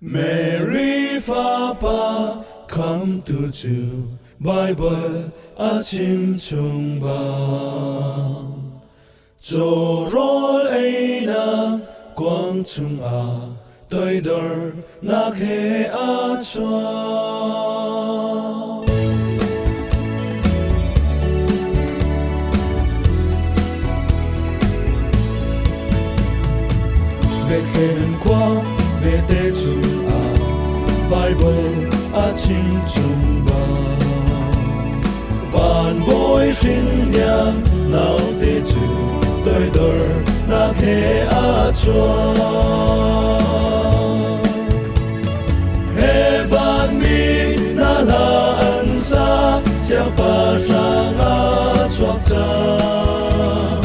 Mary Papa, come to you. Bible achim chung bang. Chorol aina quang chung a, tôi đỡ na khe a chua. Bethlehem qua bete chung a, Bible achim chung bang. Van boy sinh nhang nào te chu, tôi đỡ na khe a chua. Heaven mi na la an sa, siang pa sang a chuak chang.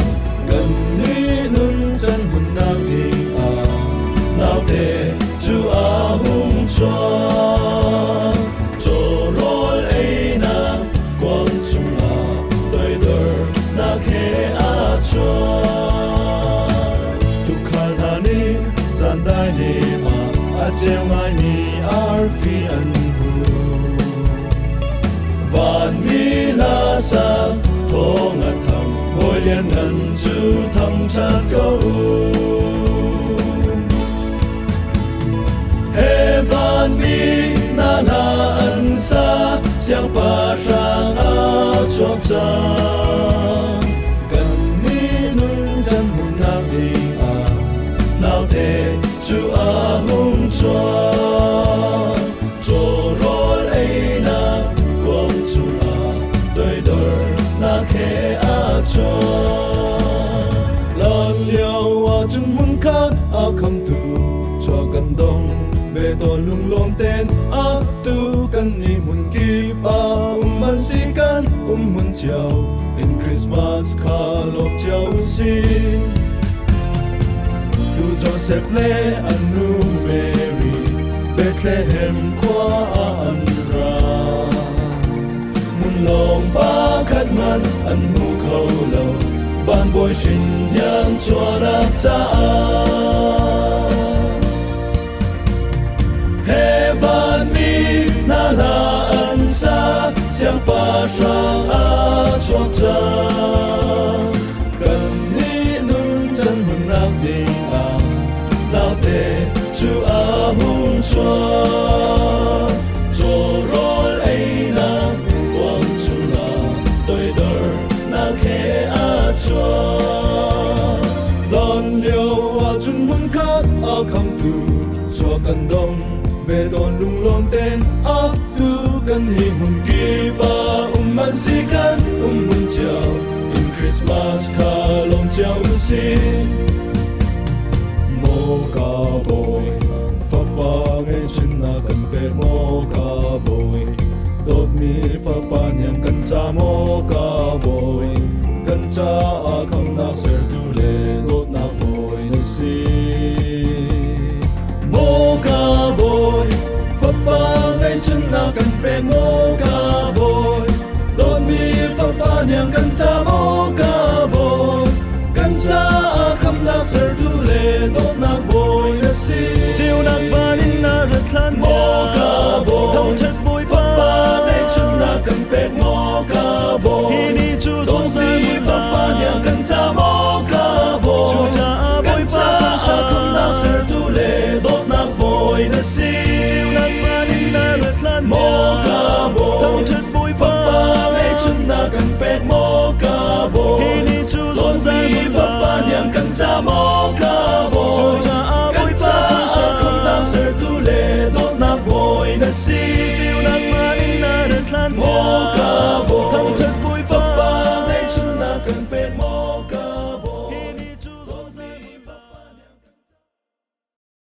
Gần ni nun chân hun nang ding a, nào te chu a hung chua. Cho rol ai na quang chung a, tôi đỡ na khe a chua. Tu khal hani zan dai ni ma, a cheu ngai ni ar fi an hu. Van mi la sa thong a thang, boy lian nan chu thang chat go. Heaven mi na la an sa, siang pa sang a chuak chang. Gần ni nun chân hun nak ding a, nào te chu a hung chua. Cho rol ai na quang chung a, tôi đỡ na khe a chua. Lan liao a chung mun khat a kham tu, cho gần đông về tôn lung lom tên a tu kan ni mun ki pa man si kan mun chiao in Christmas kha lop chiao si. Tu Joseph le anu Mary Bethlehem qua an ra. Mun long ba khat man an mu khâu lo, van boy sinh nhang chua rak cha. Heaven mi na la an sa, siang pa sang a chuak chang. Gần ni nun chân hun nak ding a, nào te chu a hung chua. Cho rol ai na quang chung a, tôi đỡ na khe a chua. Lan liao a chung mun khat a kham tu, cho gần đông về đón lung lom tên a tu kan hi mun ki pa man si kan mun chiao in Christmas kha lom chiao si. Mo ka boy fa pa ngai chin na kan pe mo ka boy, dot mi fa pa nyam kan cha mo ka boy. Kan cha a kham nak ser tu le dot na boy na si. Mo ka boy fa pa ngai chin na kan pe mo ka boy, dot mi fa pa nyam kan cha mo ka boy. Kan cha a kham nak ser tu le dot na boy na si. Chiều nắng và in na rất lan Mo ka boy thông chất bụi fa pa ngai chin na kan pe mo ka boy, khi đi chu dot mi fa pa nyam kan cha mo ka boy. chu cha bụi Kan cha a kham nak ser tu le dot na boy na si. chiều nắng và in na rất lan Mo ka boy thông chất bụi fa pa ngai chin na kan pe mo